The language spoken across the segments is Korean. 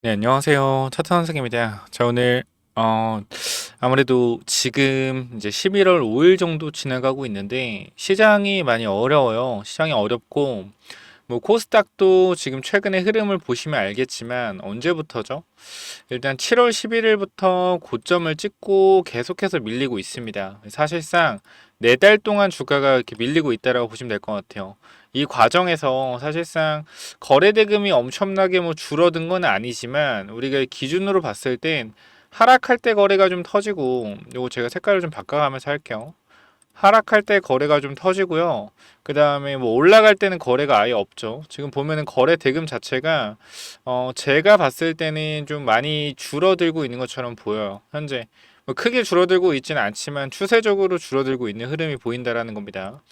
네, 안녕하세요. 차트 선생입니다. 자, 오늘 아무래도 지금 이제 11월 5일 정도 지나가고 있는데 시장이 많이 어려워요. 시장이 어렵고 뭐 코스닥도 지금 최근의 흐름을 보시면 알겠지만 언제부터죠? 일단 7월 11일부터 고점을 찍고 계속해서 밀리고 있습니다. 사실상 4달 동안 주가가 이렇게 밀리고 있다라고 보시면 될 것 같아요. 이 과정에서 사실상 거래 대금이 엄청나게 뭐 줄어든 건 아니지만 우리가 기준으로 봤을 땐 하락할 때 거래가 좀 터지고, 요거 제가 색깔을 좀 바꿔가면서 할게요. 하락할 때 거래가 좀 터지고요. 그 다음에 뭐 올라갈 때는 거래가 아예 없죠. 지금 보면은 거래 대금 자체가 제가 봤을 때는 좀 많이 줄어들고 있는 것처럼 보여요. 현재 뭐 크게 줄어들고 있지는 않지만 추세적으로 줄어들고 있는 흐름이 보인다라는 겁니다.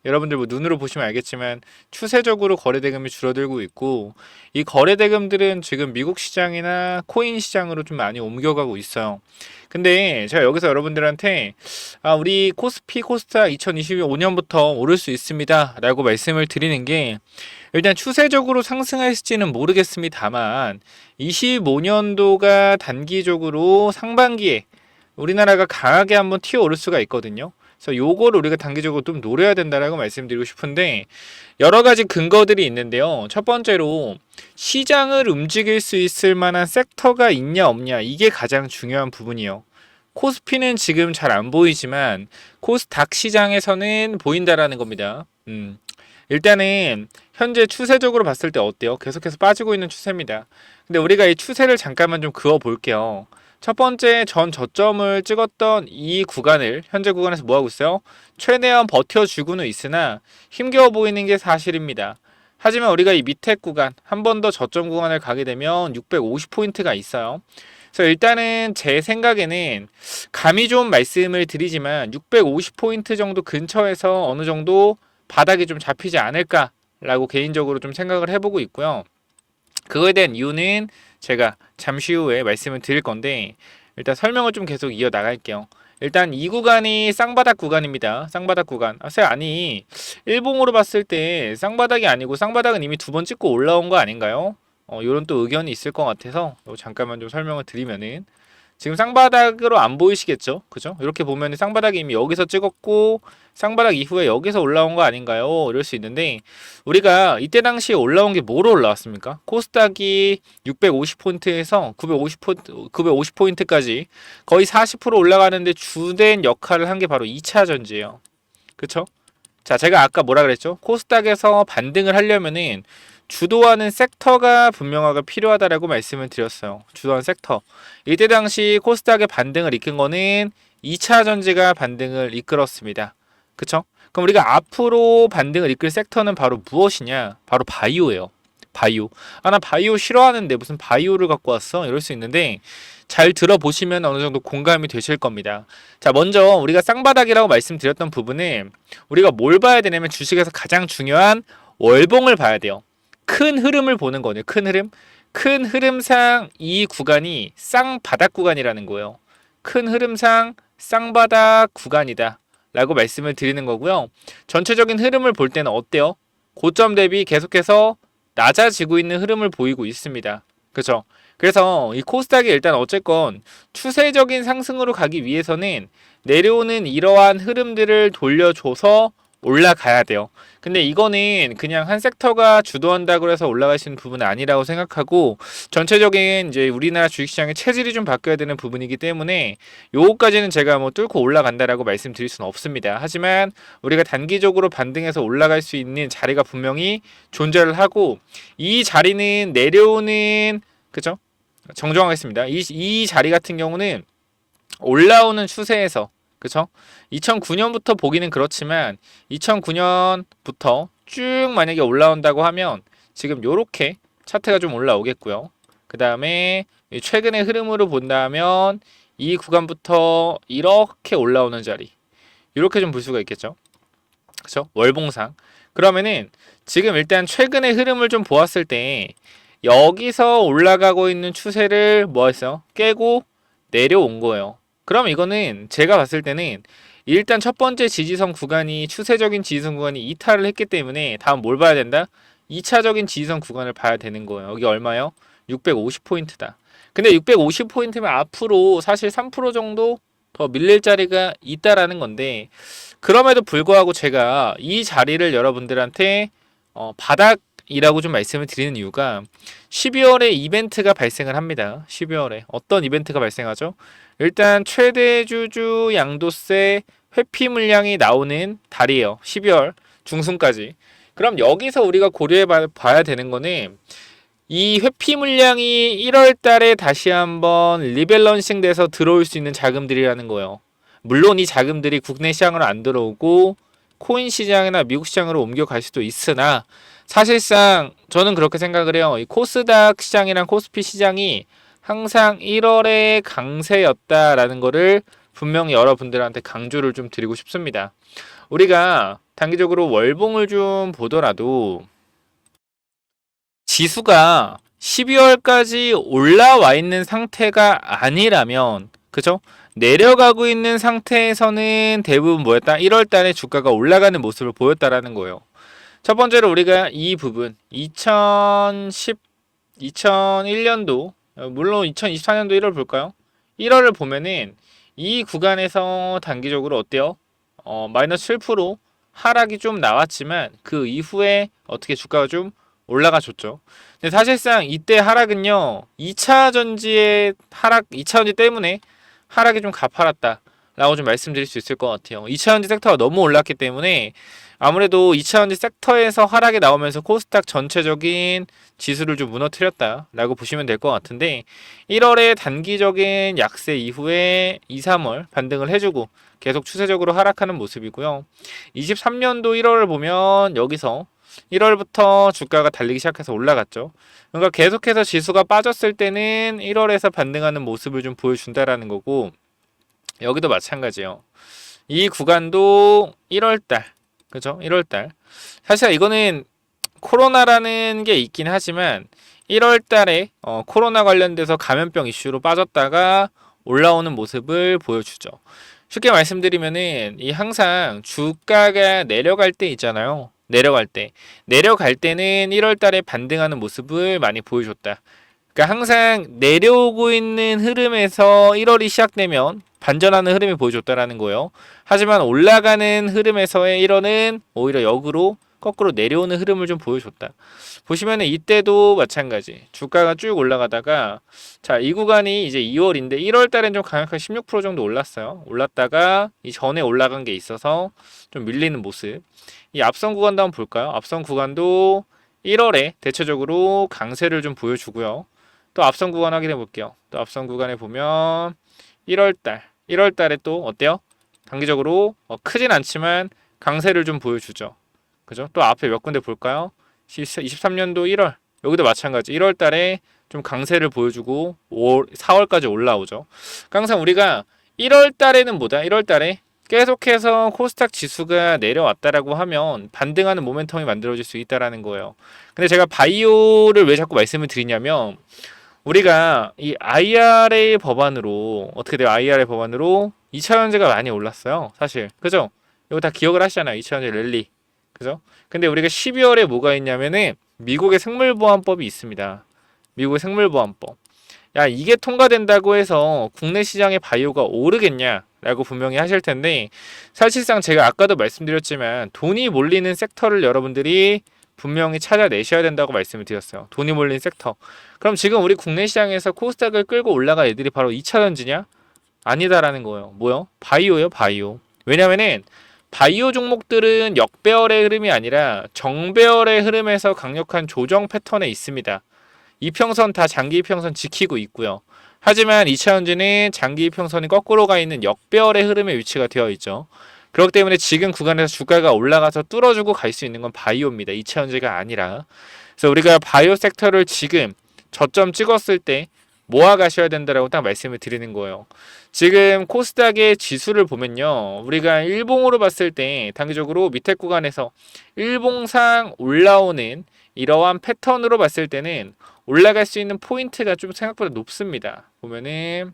여러분들 뭐 눈으로 보시면 알겠지만 추세적으로 거래 대금이 줄어들고 있고, 이 거래 대금들은 지금 미국 시장이나 코인 시장으로 좀 많이 옮겨가고 있어요. 근데 제가 여기서 여러분들한테 우리 코스피 코스닥 2025년부터 오를 수 있습니다 라고 말씀을 드리는 게, 일단 추세적으로 상승할지는 모르겠습니다만 25년도가 단기적으로 상반기에 우리나라가 강하게 한번 튀어오를 수가 있거든요. 그래서 요거를 우리가 단기적으로 좀 노려야 된다라고 말씀드리고 싶은데, 여러 가지 근거들이 있는데요. 첫 번째로 시장을 움직일 수 있을 만한 섹터가 있냐 없냐, 이게 가장 중요한 부분이요. 코스피는 지금 잘 안 보이지만 코스닥 시장에서는 보인다라는 겁니다. 일단은 현재 추세적으로 봤을 때 어때요? 계속해서 빠지고 있는 추세입니다. 근데 우리가 이 추세를 잠깐만 좀 그어 볼게요. 첫 번째 전 저점을 찍었던 이 구간을 현재 구간에서 뭐 하고 있어요? 최대한 버텨주고는 있으나 힘겨워 보이는 게 사실입니다. 하지만 우리가 이 밑에 구간, 한 번 더 저점 구간을 가게 되면 650포인트가 있어요. 그래서 일단은 제 생각에는 감히 좀 말씀을 드리지만 650포인트 정도 근처에서 어느 정도 바닥이 좀 잡히지 않을까라고 개인적으로 좀 생각을 해보고 있고요. 그거에 대한 이유는 제가 잠시 후에 말씀을 드릴 건데, 일단 설명을 좀 계속 이어 나갈게요. 일단 이 구간이 쌍바닥 구간입니다. 쌍바닥 구간. 아니, 일봉으로 봤을 때 쌍바닥이 아니고 쌍바닥은 이미 2번 찍고 올라온 거 아닌가요? 요런 또 의견이 있을 것 같아서 잠깐만 좀 설명을 드리면은, 지금 쌍바닥으로 안 보이시겠죠? 그죠? 이렇게 보면 쌍바닥이 이미 여기서 찍었고 쌍바닥 이후에 여기서 올라온 거 아닌가요? 이럴 수 있는데, 우리가 이때 당시에 올라온 게 뭐로 올라왔습니까? 코스닥이 650포인트에서 950포인트까지 거의 40% 올라가는데 주된 역할을 한 게 바로 2차 전지예요. 그쵸? 자, 제가 아까 뭐라 그랬죠? 코스닥에서 반등을 하려면은 주도하는 섹터가 분명하게 필요하다라고 말씀을 드렸어요. 주도하는 섹터. 이때 당시 코스닥의 반등을 이끈 거는 2차 전지가 반등을 이끌었습니다. 그쵸? 그럼 우리가 앞으로 반등을 이끌 섹터는 바로 무엇이냐? 바로 바이오예요. 바이오. 나 바이오 싫어하는데 무슨 바이오를 갖고 왔어? 이럴 수 있는데, 잘 들어보시면 어느 정도 공감이 되실 겁니다. 자, 먼저 우리가 쌍바닥이라고 말씀드렸던 부분은 우리가 뭘 봐야 되냐면 주식에서 가장 중요한 월봉을 봐야 돼요. 큰 흐름을 보는 거네요. 큰 흐름. 큰 흐름상 이 구간이 쌍바닥 구간이라는 거예요. 큰 흐름상 쌍바닥 구간이다 라고 말씀을 드리는 거고요. 전체적인 흐름을 볼 때는 어때요? 고점 대비 계속해서 낮아지고 있는 흐름을 보이고 있습니다. 그죠? 그래서 이 코스닥이 일단 어쨌건 추세적인 상승으로 가기 위해서는 내려오는 이러한 흐름들을 돌려줘서 올라가야 돼요. 근데 이거는 그냥 한 섹터가 주도한다고 해서 올라갈 수 있는 부분은 아니라고 생각하고, 전체적인 이제 우리나라 주식시장의 체질이 좀 바뀌어야 되는 부분이기 때문에 요거까지는 제가 뭐 뚫고 올라간다라고 말씀드릴 수는 없습니다. 하지만 우리가 단기적으로 반등해서 올라갈 수 있는 자리가 분명히 존재를 하고, 이 자리는 내려오는, 그죠? 정정하겠습니다. 이 자리 같은 경우는 올라오는 추세에서, 그쵸? 2009년부터 보기는 그렇지만 2009년부터 쭉 만약에 올라온다고 하면 지금 요렇게 차트가 좀 올라오겠고요. 그 다음에 최근의 흐름으로 본다면 이 구간부터 이렇게 올라오는 자리, 이렇게 좀 볼 수가 있겠죠. 그쵸? 월봉상. 그러면은 지금 일단 최근의 흐름을 좀 보았을 때 여기서 올라가고 있는 추세를 뭐 했어요? 깨고 내려온 거예요. 그럼 이거는 제가 봤을 때는 일단 첫 번째 지지선 구간이, 추세적인 지지선 구간이 이탈을 했기 때문에 다음 뭘 봐야 된다? 2차적인 지지선 구간을 봐야 되는 거예요. 여기 얼마요? 650포인트다. 근데 650포인트면 앞으로 사실 3% 정도 더 밀릴 자리가 있다라는 건데, 그럼에도 불구하고 제가 이 자리를 여러분들한테 바닥이라고 좀 말씀을 드리는 이유가 12월에 이벤트가 발생을 합니다. 12월에 어떤 이벤트가 발생하죠? 일단 최대 주주 양도세 회피 물량이 나오는 달이에요. 12월 중순까지. 그럼 여기서 우리가 고려해 봐야 되는 거는 이 회피 물량이 1월 달에 다시 한번 리밸런싱 돼서 들어올 수 있는 자금들이라는 거예요. 물론 이 자금들이 국내 시장으로 안 들어오고 코인 시장이나 미국 시장으로 옮겨갈 수도 있으나, 사실상 저는 그렇게 생각을 해요. 이 코스닥 시장이랑 코스피 시장이 항상 1월에 강세였다라는 거를 분명히 여러분들한테 강조를 좀 드리고 싶습니다. 우리가 단기적으로 월봉을 좀 보더라도 지수가 12월까지 올라와 있는 상태가 아니라면, 그죠? 내려가고 있는 상태에서는 대부분 뭐였다? 1월 달에 주가가 올라가는 모습을 보였다라는 거예요. 첫 번째로 우리가 이 부분 2001년도, 물론 2024년도 1월 볼까요? 1월을 보면은 이 구간에서 단기적으로 어때요? 마이너스 7% 하락이 좀 나왔지만 그 이후에 어떻게 주가가 좀 올라가 줬죠. 근데 사실상 이때 하락은요, 2차 전지의 하락, 2차 전지 때문에 하락이 좀 가팔랐다 라고 좀 말씀드릴 수 있을 것 같아요. 2차 전지 섹터가 너무 올랐기 때문에 아무래도 2차 전지 섹터에서 하락이 나오면서 코스닥 전체적인 지수를 좀 무너뜨렸다 라고 보시면 될 것 같은데, 1월에 단기적인 약세 이후에 2, 3월 반등을 해주고 계속 추세적으로 하락하는 모습이고요. 23년도 1월을 보면 여기서 1월부터 주가가 달리기 시작해서 올라갔죠. 그러니까 계속해서 지수가 빠졌을 때는 1월에서 반등하는 모습을 좀 보여준다라는 거고, 여기도 마찬가지예요. 이 구간도 1월달, 그죠? 1월달. 사실 이거는 코로나라는 게 있긴 하지만 1월달에 코로나 관련돼서 감염병 이슈로 빠졌다가 올라오는 모습을 보여주죠. 쉽게 말씀드리면은 이 항상 주가가 내려갈 때 있잖아요. 내려갈 때는 1월 달에 반등하는 모습을 많이 보여줬다. 그러니까 항상 내려오고 있는 흐름에서 1월이 시작되면 반전하는 흐름이 보여줬다라는 거예요. 하지만 올라가는 흐름에서의 1월은 오히려 역으로 거꾸로 내려오는 흐름을 좀 보여줬다. 보시면은 이때도 마찬가지. 주가가 쭉 올라가다가, 자, 이 구간이 이제 2월인데 1월 달엔 좀 강력하게 16% 정도 올랐어요. 올랐다가 이 전에 올라간 게 있어서 좀 밀리는 모습. 이 앞선 구간도 한번 볼까요? 앞선 구간도 1월에 대체적으로 강세를 좀 보여주고요. 또 앞선 구간 확인해 볼게요. 또 앞선 구간에 보면 1월 달에 또 어때요? 단기적으로 크진 않지만 강세를 좀 보여주죠. 그죠? 또 앞에 몇 군데 볼까요? 23년도 1월. 여기도 마찬가지. 1월 달에 좀 강세를 보여주고 4월까지 올라오죠. 항상 우리가 1월 달에는 뭐다? 1월 달에 계속해서 코스닥 지수가 내려왔다라고 하면 반등하는 모멘텀이 만들어질 수 있다라는 거예요. 근데 제가 바이오를 왜 자꾸 말씀을 드리냐면, 우리가 이 IRA 법안으로 어떻게 돼요? IRA 법안으로 2차 전지가 많이 올랐어요. 사실. 그죠? 이거 다 기억을 하시잖아요. 2차 전지 랠리. 그죠? 근데 우리가 12월에 뭐가 있냐면은 미국의 생물보안법이 있습니다. 미국의 생물보안법. 야, 이게 통과된다고 해서 국내 시장의 바이오가 오르겠냐? 라고 분명히 하실 텐데, 사실상 제가 아까도 말씀드렸지만 돈이 몰리는 섹터를 여러분들이 분명히 찾아내셔야 된다고 말씀을 드렸어요. 돈이 몰리는 섹터. 그럼 지금 우리 국내 시장에서 코스닥을 끌고 올라갈 애들이 바로 2차 전지냐? 아니다라는 거예요. 뭐요? 바이오요, 바이오. 왜냐면은 바이오 종목들은 역배열의 흐름이 아니라 정배열의 흐름에서 강력한 조정 패턴에 있습니다. 이평선 다 장기 이평선 지키고 있고요. 하지만 2차 전지는 장기 이평선이 거꾸로 가 있는 역배열의 흐름에 위치가 되어 있죠. 그렇기 때문에 지금 구간에서 주가가 올라가서 뚫어주고 갈 수 있는 건 바이오입니다. 2차 전지가 아니라. 그래서 우리가 바이오 섹터를 지금 저점 찍었을 때 모아 가셔야 된다라고 딱 말씀을 드리는 거예요. 지금 코스닥의 지수를 보면요, 우리가 일봉으로 봤을 때 단기적으로 밑에 구간에서 일봉상 올라오는 이러한 패턴으로 봤을 때는 올라갈 수 있는 포인트가 좀 생각보다 높습니다. 보면은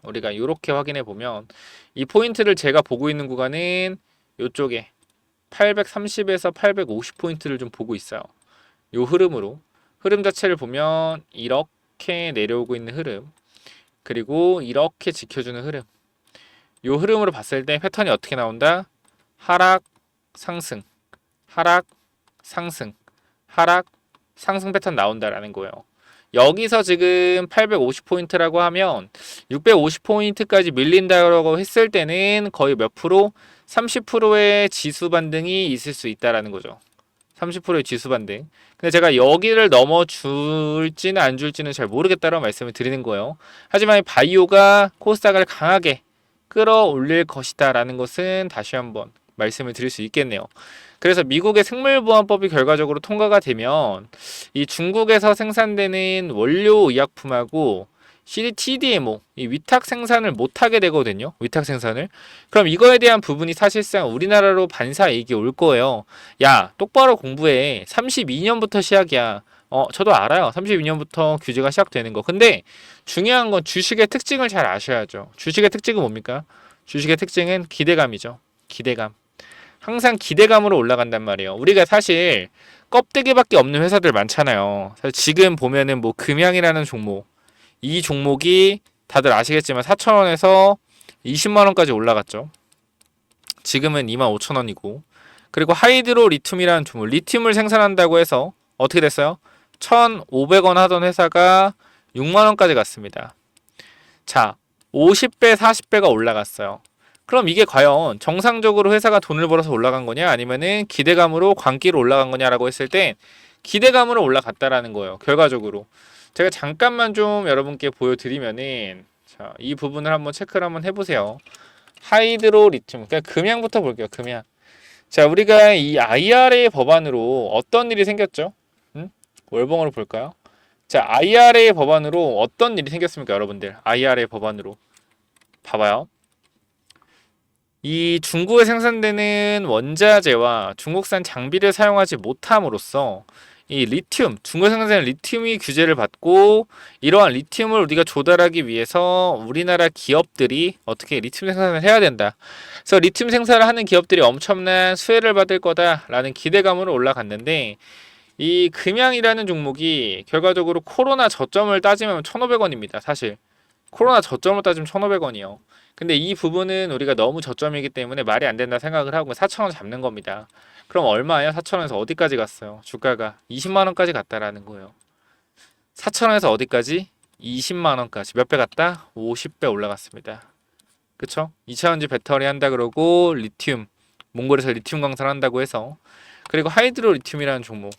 우리가 이렇게 확인해 보면 이 포인트를 제가 보고 있는 구간은 이쪽에 830에서 850 포인트를 좀 보고 있어요. 요 흐름으로. 흐름 자체를 보면 이렇게 내려오고 있는 흐름, 그리고 이렇게 지켜주는 흐름, 이 흐름으로 봤을 때 패턴이 어떻게 나온다? 하락, 상승, 하락, 상승, 하락, 상승 패턴 나온다라는 거예요. 여기서 지금 850포인트라고 하면 650포인트까지 밀린다고 했을 때는 거의 몇 프로? 30%의 지수 반등이 있을 수 있다라는 거죠. 30%의 지수 반등. 근데 제가 여기를 넘어줄지는 안 줄지는 잘 모르겠다라고 말씀을 드리는 거예요. 하지만 바이오가 코스닥을 강하게 끌어올릴 것이다 라는 것은 다시 한번 말씀을 드릴 수 있겠네요. 그래서 미국의 생물보안법이 결과적으로 통과가 되면 이 중국에서 생산되는 원료 의약품하고 CDMO, 이 위탁 생산을 못하게 되거든요. 위탁 생산을. 그럼 이거에 대한 부분이 사실상 우리나라로 반사이익이 올 거예요. 야, 똑바로 공부해. 32년부터 시작이야. 저도 알아요. 32년부터 규제가 시작되는 거. 근데 중요한 건 주식의 특징을 잘 아셔야죠. 주식의 특징은 뭡니까? 주식의 특징은 기대감이죠. 기대감. 항상 기대감으로 올라간단 말이에요. 우리가 사실 껍데기밖에 없는 회사들 많잖아요. 사실 지금 보면은 뭐 금양이라는 종목, 이 종목이 다들 아시겠지만 4,000원에서 20만원까지 올라갔죠. 지금은 25,000원이고, 그리고 하이드로 리튬이라는 종목, 리튬을 생산한다고 해서 어떻게 됐어요? 1,500원 하던 회사가 6만원까지 갔습니다. 자, 50배, 40배가 올라갔어요. 그럼 이게 과연 정상적으로 회사가 돈을 벌어서 올라간 거냐, 아니면은 기대감으로 광기로 올라간 거냐라고 했을 때 기대감으로 올라갔다라는 거예요. 결과적으로. 제가 잠깐만 좀 여러분께 보여드리면은, 자, 이 부분을 한번 체크를 한번 해보세요. 하이드로 리튬, 그러니까 금양부터 볼게요. 금양. 자, 우리가 이 IRA 법안으로 어떤 일이 생겼죠? 월봉으로 볼까요? 자, IRA 법안으로 어떤 일이 생겼습니까, 여러분들? IRA 법안으로 봐봐요. 이 중국에 생산되는 원자재와 중국산 장비를 사용하지 못함으로써 이 리튬, 중국에 생산되는 리튬이 규제를 받고, 이러한 리튬을 우리가 조달하기 위해서 우리나라 기업들이 어떻게 리튬 생산을 해야 된다. 그래서 리튬 생산을 하는 기업들이 엄청난 수혜를 받을 거다라는 기대감으로 올라갔는데, 이 금양이라는 종목이 결과적으로 코로나 저점을 따지면 1,500원입니다. 사실 코로나 저점을 따지면 1,500원이요. 근데 이 부분은 우리가 너무 저점이기 때문에 말이 안 된다 생각을 하고 4,000원 잡는 겁니다. 그럼 얼마예요? 4,000원에서 어디까지 갔어요? 주가가 20만원까지 갔다라는 거예요. 4,000원에서 어디까지? 20만원까지. 몇 배 갔다? 50배 올라갔습니다. 그쵸? 2차전지 배터리 한다 그러고 리튬, 몽골에서 리튬 광산한다고 해서. 그리고 하이드로 리튬이라는 종목,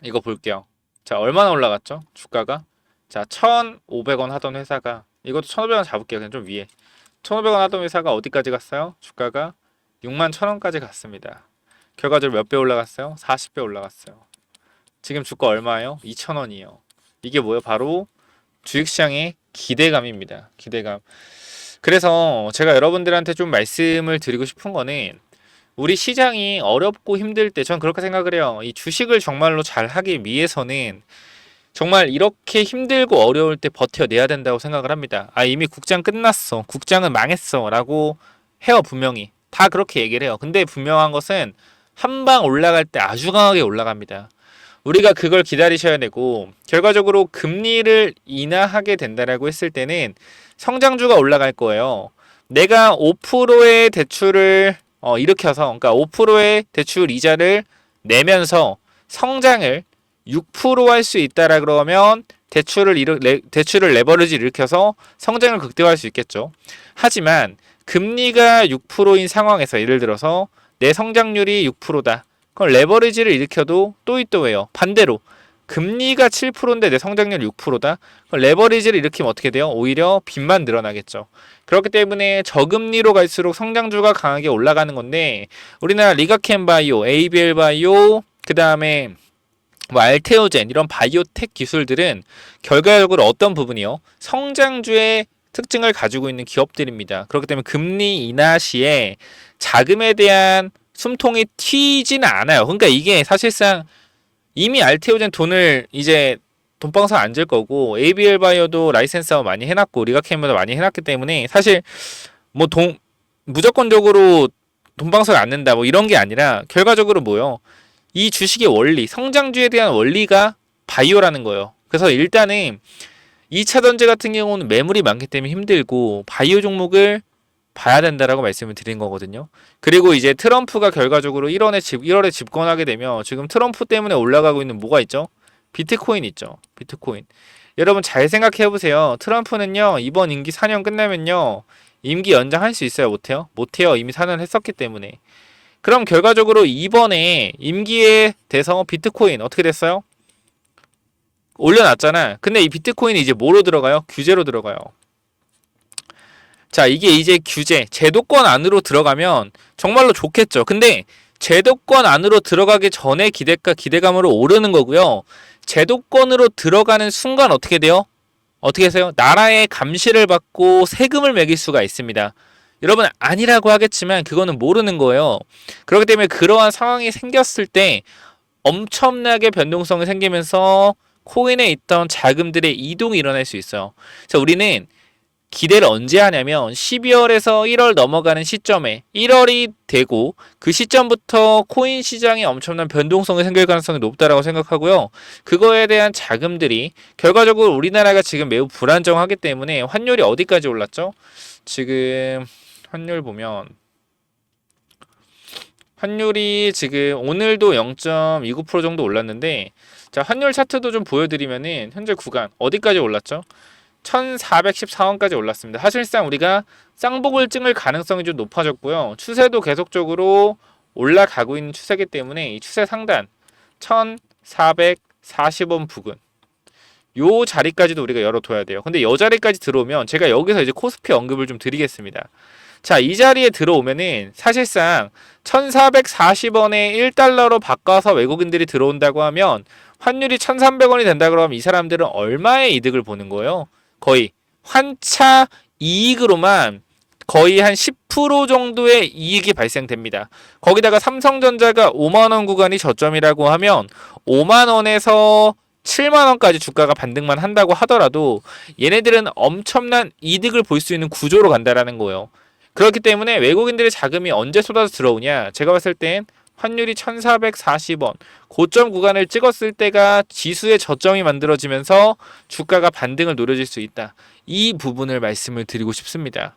이거 볼게요. 자, 얼마나 올라갔죠? 주가가. 자, 1,500원 하던 회사가, 이것도 1,500원 잡을게요. 그냥 좀 위에. 1,500원 하던 회사가 어디까지 갔어요? 주가가 61,000원까지 갔습니다. 결과적으로 몇 배 올라갔어요? 40배 올라갔어요. 지금 주가 얼마예요? 2,000원이에요. 이게 뭐예요? 바로 주식시장의 기대감입니다. 기대감. 그래서 제가 여러분들한테 좀 말씀을 드리고 싶은 거는, 우리 시장이 어렵고 힘들 때, 전 그렇게 생각을 해요. 이 주식을 정말로 잘 하기 위해서는 정말 이렇게 힘들고 어려울 때 버텨내야 된다고 생각을 합니다. 아, 이미 국장 끝났어, 국장은 망했어 라고 해요. 분명히 다 그렇게 얘기를 해요. 근데 분명한 것은 한 방 올라갈 때 아주 강하게 올라갑니다. 우리가 그걸 기다리셔야 되고, 결과적으로 금리를 인하하게 된다라고 했을 때는 성장주가 올라갈 거예요. 내가 5%의 대출을 일으켜서, 그러니까 5%의 대출 이자를 내면서 성장을 6% 할 수 있다라 그러면 대출을 레버리지를 일으켜서 성장을 극대화할 수 있겠죠. 하지만 금리가 6%인 상황에서, 예를 들어서 내 성장률이 6%다. 그럼 레버리지를 일으켜도 또이또해요. 반대로 금리가 7%인데 내 성장률 6%다. 그럼 레버리지를 일으키면 어떻게 돼요? 오히려 빚만 늘어나겠죠. 그렇기 때문에 저금리로 갈수록 성장주가 강하게 올라가는 건데, 우리나라 리가켄바이오, ABL바이오, 그 다음에 뭐 알테오젠, 이런 바이오텍 기술들은 결과적으로 어떤 부분이요? 성장주의 특징을 가지고 있는 기업들입니다. 그렇기 때문에 금리 인하 시에 자금에 대한 숨통이 튀지는 않아요. 그러니까 이게 사실상 이미 알테오젠 돈을 이제 돈방석 안 질 거고, ABL 바이오도 라이센스업 많이 해놨고, 리가케미도 많이 해놨기 때문에 사실 뭐 무조건적으로 돈방석 안 낸다 뭐 이런 게 아니라, 결과적으로 뭐요? 이 주식의 원리, 성장주에 대한 원리가 바이오라는 거예요. 그래서 일단은 2차 전지 같은 경우는 매물이 많기 때문에 힘들고 바이오 종목을 봐야 된다라고 말씀을 드린 거거든요. 그리고 이제 트럼프가 결과적으로 1월에 집권하게 되면 지금 트럼프 때문에 올라가고 있는 뭐가 있죠? 비트코인 있죠. 비트코인. 여러분 잘 생각해 보세요. 트럼프는요, 이번 임기 4년 끝나면요, 임기 연장할 수 있어요? 못해요? 못해요. 이미 4년 했었기 때문에. 그럼 결과적으로 이번에 임기에 돼서 비트코인 어떻게 됐어요? 올려놨잖아. 근데 이 비트코인이 이제 뭐로 들어가요? 규제로 들어가요. 자, 이게 이제 규제, 제도권 안으로 들어가면 정말로 좋겠죠. 근데 제도권 안으로 들어가기 전에 기대감으로 오르는 거고요. 제도권으로 들어가는 순간 어떻게 돼요? 어떻게 하세요? 나라의 감시를 받고 세금을 매길 수가 있습니다. 여러분 아니라고 하겠지만 그거는 모르는 거예요. 그렇기 때문에 그러한 상황이 생겼을 때 엄청나게 변동성이 생기면서 코인에 있던 자금들의 이동이 일어날 수 있어요. 그래서 우리는 기대를 언제 하냐면 12월에서 1월 넘어가는 시점에 1월이 되고 그 시점부터 코인 시장에 엄청난 변동성이 생길 가능성이 높다라고 생각하고요. 그거에 대한 자금들이 결과적으로 우리나라가 지금 매우 불안정하기 때문에 환율이 어디까지 올랐죠? 지금 환율 보면 환율이 지금 오늘도 0.29% 정도 올랐는데, 자, 환율 차트도 좀 보여드리면은 현재 구간 어디까지 올랐죠? 1414원까지 올랐습니다. 사실상 우리가 쌍복을 찍을 가능성이 좀 높아졌고요. 추세도 계속적으로 올라가고 있는 추세이기 때문에 이 추세 상단 1440원 부근 요 자리까지도 우리가 열어둬야 돼요. 근데 이 자리까지 들어오면 제가 여기서 이제 코스피 언급을 좀 드리겠습니다. 자, 이 자리에 들어오면은 사실상 1440원에 1달러로 바꿔서 외국인들이 들어온다고 하면 환율이 1300원이 된다 그러면 이 사람들은 얼마의 이득을 보는 거예요? 거의 환차 이익으로만 거의 한 10% 정도의 이익이 발생됩니다. 거기다가 삼성전자가 5만원 구간이 저점이라고 하면 5만원에서 7만원까지 주가가 반등만 한다고 하더라도 얘네들은 엄청난 이득을 볼 수 있는 구조로 간다라는 거예요. 그렇기 때문에 외국인들의 자금이 언제 쏟아져 들어오냐? 제가 봤을 땐 환율이 1440원 고점 구간을 찍었을 때가 지수의 저점이 만들어지면서 주가가 반등을 노려질 수 있다. 이 부분을 말씀을 드리고 싶습니다.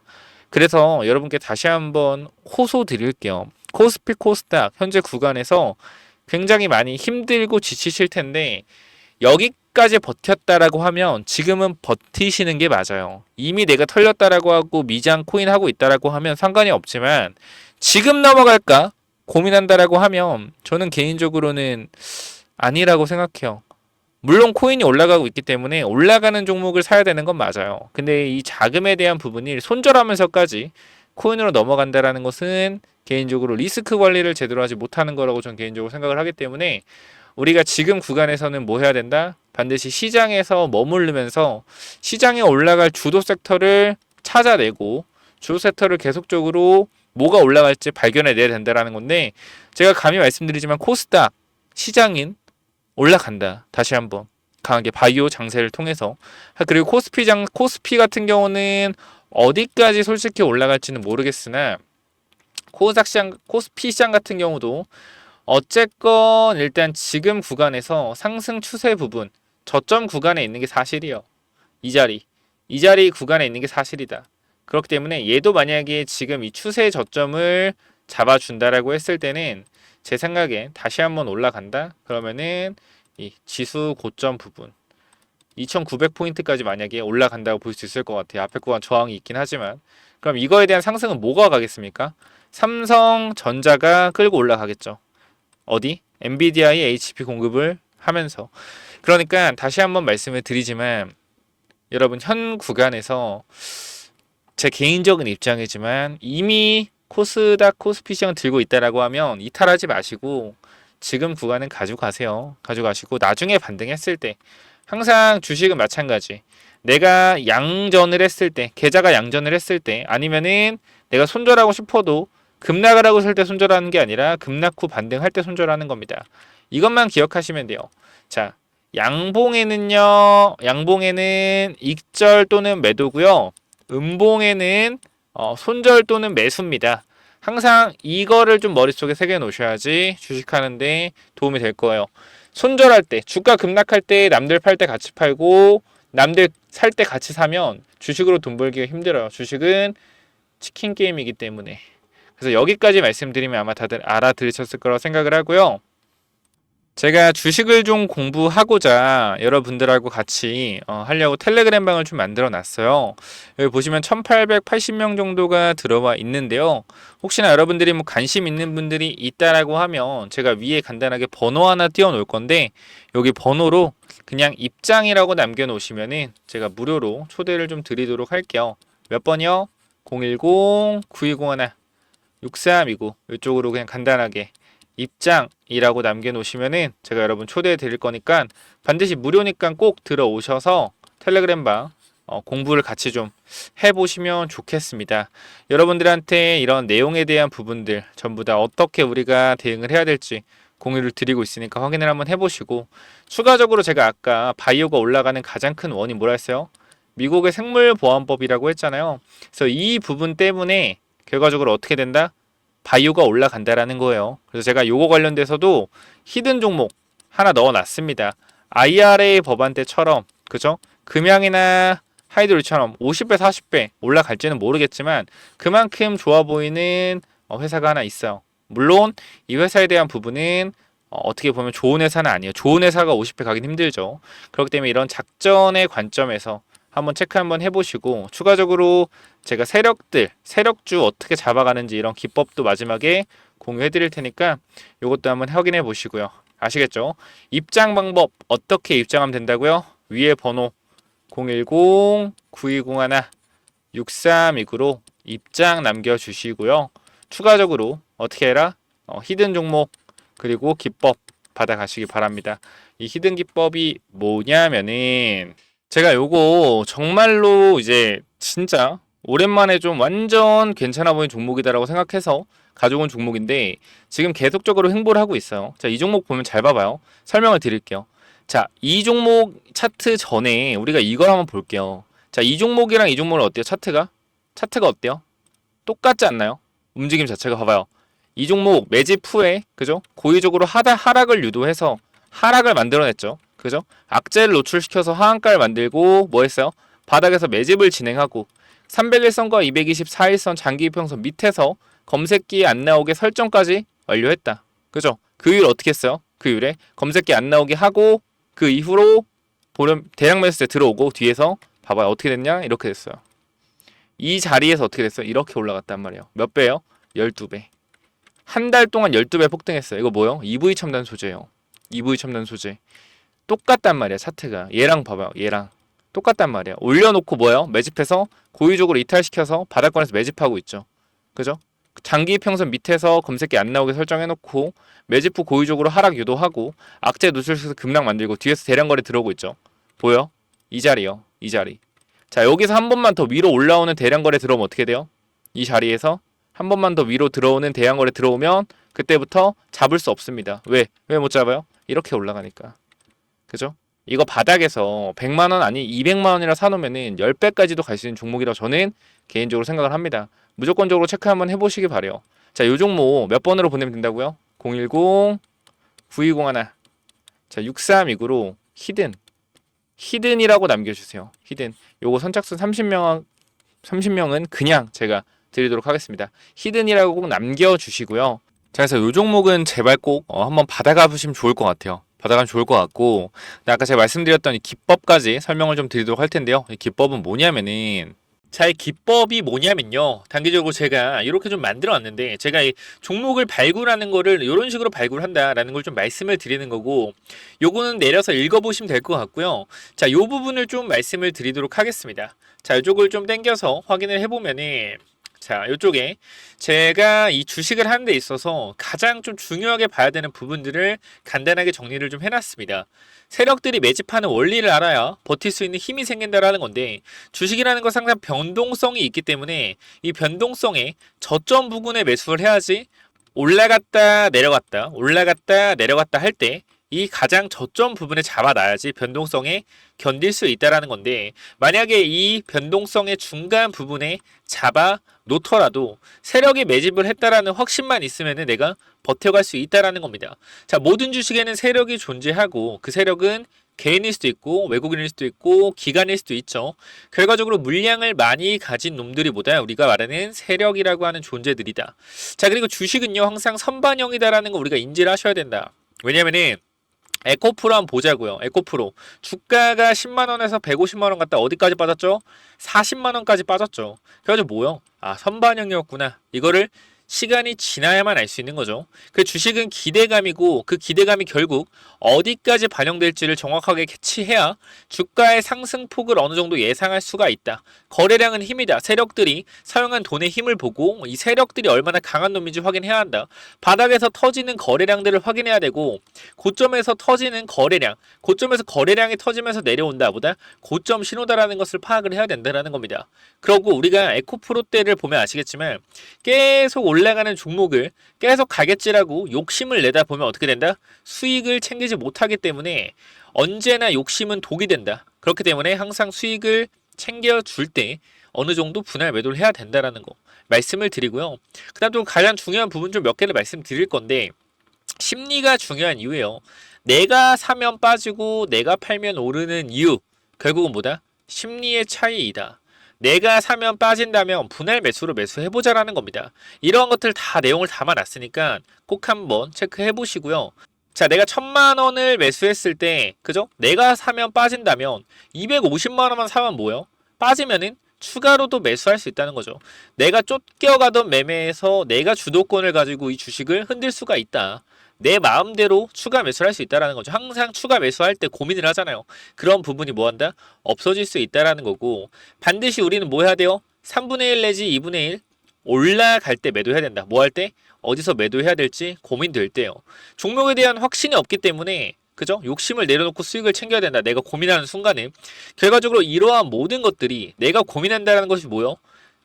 그래서 여러분께 다시 한번 호소 드릴게요. 코스피 코스닥 현재 구간에서 굉장히 많이 힘들고 지치실 텐데 여기까지 버텼다라고 하면 지금은 버티시는 게 맞아요. 이미 내가 털렸다라고 하고 미장 코인 하고 있다라고 하면 상관이 없지만 지금 넘어갈까 고민한다라고 하면 저는 개인적으로는 아니라고 생각해요. 물론 코인이 올라가고 있기 때문에 올라가는 종목을 사야 되는 건 맞아요. 근데 이 자금에 대한 부분이 손절하면서까지 코인으로 넘어간다라는 것은 개인적으로 리스크 관리를 제대로 하지 못하는 거라고 저는 개인적으로 생각을 하기 때문에 우리가 지금 구간에서는 뭐 해야 된다? 반드시 시장에서 머무르면서 시장에 올라갈 주도 섹터를 찾아내고 주도 섹터를 계속적으로 뭐가 올라갈지 발견해내야 된다라는 건데 제가 감히 말씀드리지만 코스닥 시장인 올라간다. 다시 한번 강하게 바이오 장세를 통해서 그리고 코스피 같은 경우는 어디까지 솔직히 올라갈지는 모르겠으나 코스피 시장 같은 경우도 어쨌건 일단 지금 구간에서 상승 추세 부분 저점 구간에 있는 게 사실이요. 이 자리 구간에 있는 게 사실이다. 그렇기 때문에 얘도 만약에 지금 이 추세 저점을 잡아준다라고 했을 때는 제 생각에 다시 한번 올라간다? 그러면은 이 지수 고점 부분 2900포인트까지 만약에 올라간다고 볼 수 있을 것 같아요. 앞에 구간 저항이 있긴 하지만 그럼 이거에 대한 상승은 뭐가 가겠습니까? 삼성전자가 끌고 올라가겠죠. 어디? 엔비디아의 HP 공급을 하면서 그러니까 다시 한번 말씀을 드리지만 여러분 현 구간에서 제 개인적인 입장이지만 이미 코스닥 코스피 시장 들고 있다라고 하면 이탈하지 마시고 지금 구간은 가져가세요. 가져가시고 나중에 반등했을 때 항상 주식은 마찬가지. 내가 양전을 했을 때 계좌가 양전을 했을 때 아니면은 내가 손절하고 싶어도 급락을 하고 살 때 손절하는 게 아니라 급락 후 반등할 때 손절하는 겁니다. 이것만 기억하시면 돼요. 자, 양봉에는 익절 또는 매도고요. 음봉에는 손절 또는 매수입니다. 항상 이거를 좀 머릿속에 새겨 놓으셔야지 주식하는데 도움이 될 거예요. 손절할 때, 주가 급락할 때 남들 팔 때 같이 팔고 남들 살 때 같이 사면 주식으로 돈 벌기가 힘들어요. 주식은 치킨 게임이기 때문에. 그래서 여기까지 말씀드리면 아마 다들 알아들으셨을 거라고 생각을 하고요. 제가 주식을 좀 공부하고자 여러분들하고 같이 하려고 텔레그램 방을 좀 만들어 놨어요. 여기 보시면 1880명 정도가 들어와 있는데요. 혹시나 여러분들이 뭐 관심 있는 분들이 있다라고 하면 제가 위에 간단하게 번호 하나 띄워 놓을 건데 여기 번호로 그냥 입장이라고 남겨 놓으시면은 제가 무료로 초대를 좀 드리도록 할게요. 몇 번이요? 010-9201-6329 이쪽으로 그냥 간단하게 입장이라고 남겨놓으시면은 제가 여러분 초대해 드릴 거니까 반드시 무료니까 꼭 들어오셔서 텔레그램 방 공부를 같이 좀 해보시면 좋겠습니다. 여러분들한테 이런 내용에 대한 부분들 전부 다 어떻게 우리가 대응을 해야 될지 공유를 드리고 있으니까 확인을 한번 해보시고 추가적으로 제가 아까 바이오가 올라가는 가장 큰 원인 뭐라 했어요? 미국의 생물보안법이라고 했잖아요. 그래서 이 부분 때문에 결과적으로 어떻게 된다? 바이오가 올라간다라는 거예요. 그래서 제가 요거 관련돼서도 히든 종목 하나 넣어놨습니다. IRA 법안 때처럼 그죠? 금양이나 하이드롤처럼 50배, 40배 올라갈지는 모르겠지만 그만큼 좋아 보이는 회사가 하나 있어요. 물론 이 회사에 대한 부분은 어떻게 보면 좋은 회사는 아니에요. 좋은 회사가 50배 가긴 힘들죠. 그렇기 때문에 이런 작전의 관점에서 한번 체크 한번 해보시고 추가적으로 제가 세력주 어떻게 잡아가는지 이런 기법도 마지막에 공유해 드릴 테니까 이것도 한번 확인해 보시고요. 아시겠죠? 입장 방법 어떻게 입장하면 된다고요? 위에 번호 010-9201-6329로 입장 남겨주시고요. 추가적으로 어떻게 해라? 히든 종목 그리고 기법 받아가시기 바랍니다. 이 히든 기법이 뭐냐면은 제가 요거 정말로 이제 진짜 오랜만에 좀 완전 괜찮아 보이는 종목이다라고 생각해서 가져온 종목인데 지금 계속적으로 횡보를 하고 있어요. 자, 이 종목 보면 잘 봐봐요. 설명을 드릴게요. 자, 이 종목 차트 전에 우리가 이걸 한번 볼게요. 자, 이 종목이랑 이 종목은 어때요? 차트가 어때요? 똑같지 않나요? 움직임 자체가 봐봐요. 이 종목 매집 후에 그죠? 고의적으로 하락을 유도해서 하락을 만들어냈죠. 그죠? 악재를 노출시켜서 하한가를 만들고 뭐 했어요? 바닥에서 매집을 진행하고 301선과 224일선 장기이평선 밑에서 검색기에 안 나오게 설정까지 완료했다. 그죠? 그 이후에 어떻게 했어요? 그 이후에 검색기 안 나오게 하고 그 이후로 보름 대량 매수세 들어오고 뒤에서 봐봐요. 어떻게 됐냐? 이렇게 됐어요. 이 자리에서 어떻게 됐어요? 이렇게 올라갔단 말이에요. 몇 배요? 12배. 한 달 동안 12배 폭등했어요. 이거 뭐요? EV 첨단 소재예요. EV 첨단 소재. 똑같단 말이야 차트가. 얘랑 봐봐요. 얘랑 똑같단 말이야. 올려놓고 뭐예요? 매집해서 고의적으로 이탈시켜서 바닥권에서 매집하고 있죠. 그죠? 장기 평선 밑에서 검색기 안 나오게 설정해놓고 매집 후 고의적으로 하락 유도하고 악재 노출시켜서 급락 만들고 뒤에서 대량거래 들어오고 있죠. 보여? 이 자리요. 이 자리. 자, 여기서 한 번만 더 위로 올라오는 대량거래 들어오면 어떻게 돼요? 이 자리에서 한 번만 더 위로 들어오는 대량거래 들어오면 그때부터 잡을 수 없습니다. 왜? 왜 못 잡아요? 이렇게 올라가니까. 그죠? 이거 바닥에서 100만원 아니 200만원이라 사놓으면은 10배까지도 갈 수 있는 종목이라고 저는 개인적으로 생각을 합니다. 무조건적으로 체크 한번 해보시기 바래요. 자, 요 종목 몇 번으로 보내면 된다고요? 010-9201 자, 6329로 히든이라고 남겨주세요. 히든. 요거 선착순 30명은 그냥 제가 드리도록 하겠습니다. 히든이라고 꼭 남겨주시고요. 자, 그래서 요 종목은 제발 꼭 한번 받아가 보시면 좋을 것 같아요. 받아가면 좋을 것 같고, 아까 제가 말씀드렸던 이 기법까지 설명을 좀 드리도록 할 텐데요. 이 기법은 뭐냐면은, 자, 이 기법이 뭐냐면요. 단기적으로 제가 이렇게 좀 만들어 왔는데, 제가 이 종목을 발굴하는 거를 이런 식으로 발굴한다라는 걸 좀 말씀을 드리는 거고, 요거는 내려서 읽어보시면 될 것 같고요. 자, 요 부분을 좀 말씀을 드리도록 하겠습니다. 자, 이쪽을 좀 당겨서 확인을 해보면은, 자, 이쪽에 제가 이 주식을 하는 데 있어서 가장 좀 중요하게 봐야 되는 부분들을 간단하게 정리를 좀 해놨습니다. 세력들이 매집하는 원리를 알아야 버틸 수 있는 힘이 생긴다라는 건데 주식이라는 건 항상 변동성이 있기 때문에 이 변동성에 저점 부근에 매수를 해야지 올라갔다 내려갔다 할 때 이 가장 저점 부분에 잡아놔야지 변동성에 견딜 수 있다라는 건데, 만약에 이 변동성의 중간 부분에 잡아 놓더라도 세력이 매집을 했다라는 확신만 있으면은 내가 버텨갈 수 있다라는 겁니다. 자, 모든 주식에는 세력이 존재하고 그 세력은 개인일 수도 있고 외국인일 수도 있고 기관일 수도 있죠. 결과적으로 물량을 많이 가진 놈들이 보다 우리가 말하는 세력이라고 하는 존재들이다. 자, 그리고 주식은요 항상 선반영이다라는 거 우리가 인지를 하셔야 된다. 왜냐면은 에코프로 한번 보자고요. 에코프로 주가가 10만원에서 150만원 갔다 어디까지 빠졌죠? 40만원까지 빠졌죠. 그래가지고 뭐요? 아, 선반영이었구나. 이거를 시간이 지나야만 알 수 있는 거죠. 그 주식은 기대감이고 그 기대감이 결국 어디까지 반영될지를 정확하게 캐치해야 주가의 상승폭을 어느 정도 예상할 수가 있다. 거래량은 힘이다. 세력들이 사용한 돈의 힘을 보고 이 세력들이 얼마나 강한 놈인지 확인해야 한다. 바닥에서 터지는 거래량들을 확인해야 되고 고점에서 터지는 거래량, 고점에서 거래량이 터지면서 내려온다 보다 고점 신호다라는 것을 파악을 해야 된다는 겁니다. 그리고 우리가 에코프로 때를 보면 아시겠지만 계속 올라가는 종목을 계속 가겠지라고 욕심을 내다 보면 어떻게 된다? 수익을 챙기지 못하기 때문에 언제나 욕심은 독이 된다. 그렇기 때문에 항상 수익을 챙겨줄 때 어느 정도 분할 매도를 해야 된다라는 거 말씀을 드리고요. 그 다음 또 가장 중요한 부분 좀 몇 개를 말씀드릴 건데, 심리가 중요한 이유예요. 내가 사면 빠지고 내가 팔면 오르는 이유, 결국은 뭐다? 심리의 차이이다. 내가 사면 빠진다면 분할 매수로 매수해보자라는 겁니다. 이러한 것들 다 내용을 담아놨으니까 꼭 한번 체크해보시고요. 자, 내가 1000만원을 매수했을 때, 그죠? 내가 사면 빠진다면 250만원만 사면 뭐예요? 빠지면은 추가로도 매수할 수 있다는 거죠. 내가 쫓겨가던 매매에서 내가 주도권을 가지고 이 주식을 흔들 수가 있다. 내 마음대로 추가 매수를 할 수 있다는 거죠. 항상 추가 매수할 때 고민을 하잖아요. 그런 부분이 뭐 한다? 없어질 수 있다는 거고, 반드시 우리는 뭐 해야 돼요? 3분의 1 내지 2분의 1 올라갈 때 매도해야 된다. 뭐 할 때? 어디서 매도해야 될지 고민될 때요. 종목에 대한 확신이 없기 때문에, 그죠? 욕심을 내려놓고 수익을 챙겨야 된다. 내가 고민하는 순간에 결과적으로 이러한 모든 것들이 내가 고민한다는 것이 뭐요?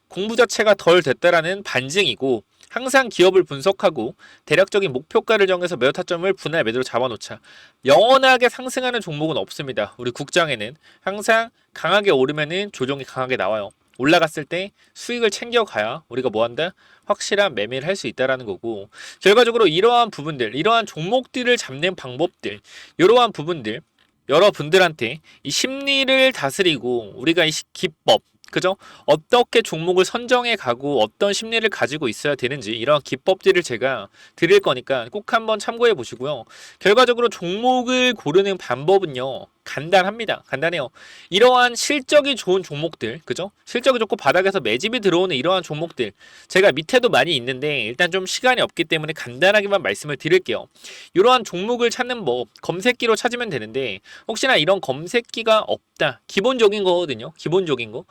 공부 자체가 덜 됐다라는 반증이고, 항상 기업을 분석하고 대략적인 목표가를 정해서 매도 타점을 분할 매도로 잡아놓자. 영원하게 상승하는 종목은 없습니다. 우리 국장에는 항상 강하게 오르면은 조정이 강하게 나와요. 올라갔을 때 수익을 챙겨가야 우리가 뭐한다? 확실한 매매를 할 수 있다라는 거고, 결과적으로 이러한 부분들, 이러한 종목들을 잡는 방법들, 이러한 부분들 여러분들한테 이 심리를 다스리고 우리가 이 기법, 그죠? 어떻게 종목을 선정해 가고 어떤 심리를 가지고 있어야 되는지 이런 기법들을 제가 드릴 거니까 꼭 한번 참고해 보시고요. 결과적으로 종목을 고르는 방법은요, 간단합니다. 간단해요. 이러한 실적이 좋은 종목들, 그죠? 실적이 좋고 바닥에서 매집이 들어오는 이러한 종목들, 제가 밑에도 많이 있는데 일단 좀 시간이 없기 때문에 간단하게만 말씀을 드릴게요. 이러한 종목을 찾는 법, 검색기로 찾으면 되는데 혹시나 이런 검색기가 없다, 기본적인 거거든요. 기본적인 거.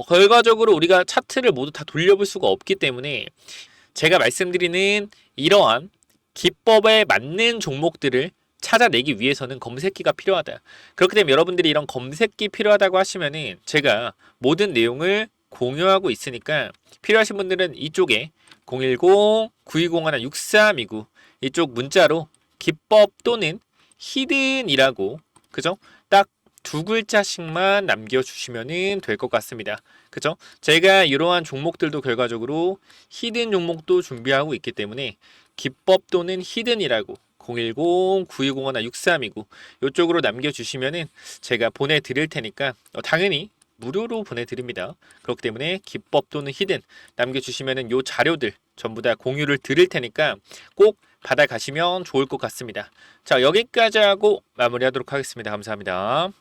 결과적으로 우리가 차트를 모두 다 돌려볼 수가 없기 때문에 제가 말씀드리는 이러한 기법에 맞는 종목들을 찾아내기 위해서는 검색기가 필요하다. 그렇기 때문에 여러분들이 이런 검색기 필요하다고 하시면은 제가 모든 내용을 공유하고 있으니까 필요하신 분들은 이쪽에 010-9201-6329 이쪽 문자로 기법 또는 히든이라고, 그죠? 딱 두 글자씩만 남겨주시면 될 것 같습니다. 그죠? 제가 이러한 종목들도 결과적으로 히든 종목도 준비하고 있기 때문에 기법 또는 히든이라고 010-9201-6329 이쪽으로 남겨주시면은 제가 보내드릴 테니까 당연히 무료로 보내드립니다. 그렇기 때문에 기법 또는 히든 남겨주시면은 요 자료들 전부 다 공유를 드릴 테니까 꼭 받아가시면 좋을 것 같습니다. 자, 여기까지 하고 마무리하도록 하겠습니다. 감사합니다.